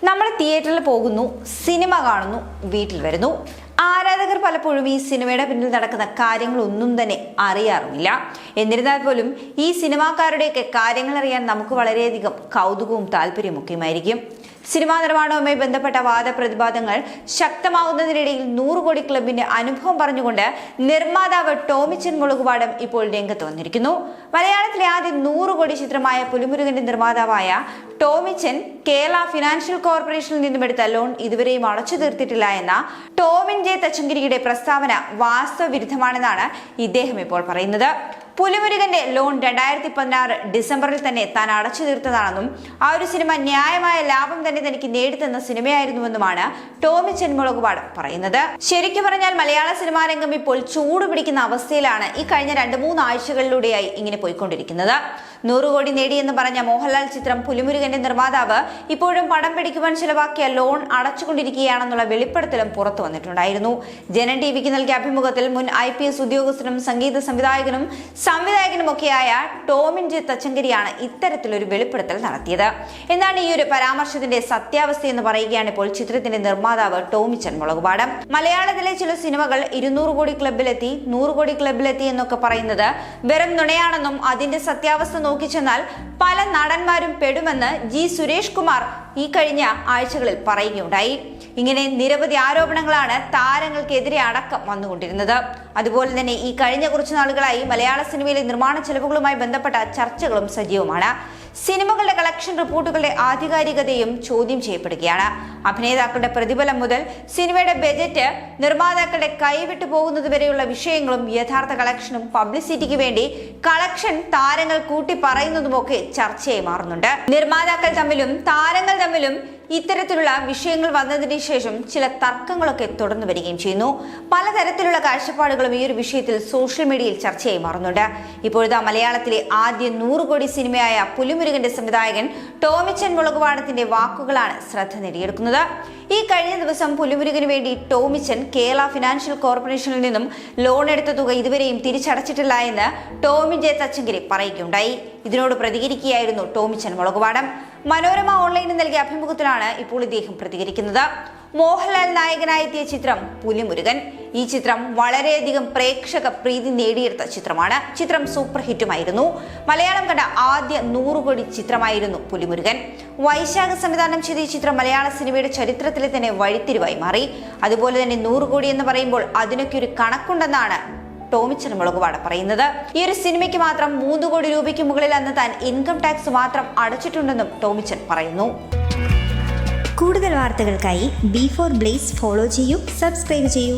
നമ്മൾ തിയേറ്ററിൽ പോകുന്നു, സിനിമ കാണുന്നു, വീട്ടിൽ വരുന്നു. ആരാധകർ പലപ്പോഴും ഈ സിനിമയുടെ പിന്നിൽ നടക്കുന്ന കാര്യങ്ങളൊന്നും തന്നെ അറിയാറുമില്ല. എന്നിരുന്നാൽ പോലും ഈ സിനിമാക്കാരുടെയൊക്കെ കാര്യങ്ങൾ അറിയാൻ നമുക്ക് വളരെയധികം കൗതുകവും താല്പര്യമൊക്കെയുമായിരിക്കും. സിനിമാ നിർമ്മാണവുമായി ബന്ധപ്പെട്ട വാദപ്രതിവാദങ്ങൾ ശക്തമാകുന്നതിനിടയിൽ 100 കോടി ക്ലബിന്റെ അനുഭവം പറഞ്ഞുകൊണ്ട് നിർമ്മാതാവ് ടോമിച്ചൻ മുളകുപാടം ഇപ്പോൾ രംഗത്ത് വന്നിരിക്കുന്നു. മലയാളത്തിലെ ആദ്യ 100 കോടി ചിത്രമായ പുലിമുരുകന്റെ നിർമ്മാതാവായ ടോമിച്ചൻ കേരള ഫിനാൻഷ്യൽ കോർപ്പറേഷനിൽ നിന്നും എടുത്ത ലോൺ ഇതുവരെയും അടച്ചു തീർത്തിട്ടില്ല എന്ന ടോമിൻ ജെ തച്ചങ്കരിയുടെ പ്രസ്താവന വാസ്തവവിരുദ്ധമാണെന്നാണ് ഇദ്ദേഹം ഇപ്പോൾ പറയുന്നത്. പുലിമുരുകന്റെ ലോൺ 2016 ഡിസംബറിൽ തന്നെ താൻ അടച്ചു തീർത്തതാണെന്നും ആ ഒരു സിനിമ ന്യായമായ ലാഭം തന്നെ തനിക്ക് നേടിത്തന്ന സിനിമയായിരുന്നുവെന്നുമാണ് ടോമിച്ചൻ മുളകുപാടം പറയുന്നത്. ശരിക്കും പറഞ്ഞാൽ മലയാള സിനിമാ രംഗം ഇപ്പോൾ ചൂടുപിടിക്കുന്ന അവസ്ഥയിലാണ് ഈ കഴിഞ്ഞ 2-3 ആഴ്ചകളിലൂടെയായി ഇങ്ങനെ പോയിക്കൊണ്ടിരിക്കുന്നത്. 100 കോടി നേടിയെന്ന് പറഞ്ഞ മോഹൻലാൽ ചിത്രം പുലിമുരുകന്റെ നിർമ്മാതാവ് ഇപ്പോഴും പടം പിടിക്കുവാൻ ചിലവാക്കിയ ലോൺ അടച്ചുകൊണ്ടിരിക്കുകയാണെന്നുള്ള വെളിപ്പെടുത്തലും പുറത്തു വന്നിട്ടുണ്ടായിരുന്നു. ജനൻ ടിവിക്ക് നൽകിയ അഭിമുഖത്തിൽ മുൻ IPS ഉദ്യോഗസ്ഥനും സംഗീത സംവിധായകനുമൊക്കെയായ ടോമിൻ ജെ തച്ചങ്കരിയാണ് ഇത്തരത്തിലൊരു വെളിപ്പെടുത്തൽ നടത്തിയത്. എന്താണ് ഈ ഒരു പരാമർശത്തിന്റെ സത്യാവസ്ഥ എന്ന് പറയുകയാണ് ഇപ്പോൾ ചിത്രത്തിന്റെ നിർമ്മാതാവ് ടോമിച്ചൻ മുളകുപാടം. മലയാളത്തിലെ ചില സിനിമകൾ 200 കോടി ക്ലബിലെത്തി, 100 കോടി ക്ലബിലെത്തി എന്നൊക്കെ പറയുന്നത് വെറും നുണയാണെന്നും അതിന്റെ സത്യാവസ്ഥ നോക്കിച്ചെന്നാൽ പല നടന്മാരും പെടുമെന്ന് G. സുരേഷ് കുമാർ ഈ കഴിഞ്ഞ ആഴ്ചകളിൽ പറയുകയുണ്ടായി. ഇങ്ങനെ നിരവധി ആരോപണങ്ങളാണ് താരങ്ങൾക്കെതിരെ അടക്കം വന്നുകൊണ്ടിരുന്നത്. അതുപോലെ തന്നെ ഈ കഴിഞ്ഞ കുറച്ചു നാളുകളായി മലയാള സിനിമയിലെ നിർമ്മാണ ചെലവുകളുമായി ബന്ധപ്പെട്ട ചർച്ചകളും സജീവമാണ്. സിനിമകളുടെ കളക്ഷൻ റിപ്പോർട്ടുകളുടെ ആധികാരികതയും ചോദ്യം ചെയ്യപ്പെടുകയാണ്. അഭിനേതാക്കളുടെ പ്രതിഫലം മുതൽ സിനിമയുടെ ബജറ്റ്, നിർമ്മാതാക്കളുടെ കൈവിട്ടു പോകുന്നത് വരെയുള്ള വിഷയങ്ങളും യഥാർത്ഥ കളക്ഷനും പബ്ലിസിറ്റിക്ക് വേണ്ടി കളക്ഷൻ താരങ്ങൾ കൂട്ടി പറയുന്നതുമൊക്കെ ചർച്ചയായി മാറുന്നുണ്ട്. നിർമ്മാതാക്കൾ തമ്മിലും താരങ്ങൾ തമ്മിലും ഇത്തരത്തിലുള്ള വിഷയങ്ങൾ വന്നതിന് ശേഷം ചില തർക്കങ്ങളൊക്കെ തുടർന്നു വരികയും ചെയ്യുന്നു. പലതരത്തിലുള്ള കാഴ്ചപ്പാടുകളും ഈ ഒരു വിഷയത്തിൽ സോഷ്യൽ മീഡിയയിൽ ചർച്ചയായി മാറുന്നുണ്ട്. ഇപ്പോഴത്തെ മലയാളത്തിലെ ആദ്യ 100 കോടി സിനിമയായ പുലിമുരുകന്റെ സംവിധായകൻ ടോമിച്ചൻ മുളകുപാടത്തിന്റെ വാക്കുകളാണ് ശ്രദ്ധ നേടിയെടുക്കുന്നത്. ഈ കഴിഞ്ഞ ദിവസം പുലിമുരുകന് വേണ്ടി ടോമിച്ചൻ കേരള ഫിനാൻഷ്യൽ കോർപ്പറേഷനിൽ നിന്നും ലോൺ എടുത്ത തുക ഇതുവരെയും തിരിച്ചടച്ചിട്ടില്ല എന്ന് ടോമിൻ ജെ തച്ചങ്കരി പറയുകയുണ്ടായി. ഇതിനോട് പ്രതികരിക്കുകയായിരുന്നു ടോമിച്ചൻ മുളകുപാടം. മനോരമ ഓൺലൈനിൽ നൽകിയ അഭിമുഖത്തിലാണ് ഇപ്പോൾ ഇദ്ദേഹം പ്രതികരിക്കുന്നത്. മോഹൻലാൽ നായകനായെത്തിയ ചിത്രം പുലിമുരുകൻ. ഈ ചിത്രം വളരെയധികം പ്രേക്ഷക പ്രീതി നേടിയെടുത്ത ചിത്രമാണ്. ചിത്രം സൂപ്പർ ഹിറ്റുമായിരുന്നു. മലയാളം കണ്ട ആദ്യ 100 കോടി ചിത്രമായിരുന്നു പുലിമുരുകൻ. വൈശാഖ സംവിധാനം ചെയ്ത ഈ ചിത്രം മലയാള സിനിമയുടെ ചരിത്രത്തിലെ തന്നെ വഴിത്തിരിവായി മാറി. അതുപോലെ തന്നെ 100 കോടി എന്ന് പറയുമ്പോൾ അതിനൊക്കെ ഒരു കണക്കുണ്ടെന്നാണ് ടോമിച്ചൻ മുളകുപാടം പറയുന്നത്. ഈ ഒരു സിനിമയ്ക്ക് മാത്രം 3 കോടി രൂപയ്ക്ക് മുകളിൽ അന്ന് താൻ ഇൻകം ടാക്സ് മാത്രം അടച്ചിട്ടുണ്ടെന്നും ടോമിച്ചൻ പറയുന്നു. കൂടുതൽ വാർത്തകൾക്കായി B4 Blaze ഫോളോ ചെയ്യൂ, സബ്സ്ക്രൈബ് ചെയ്യൂ.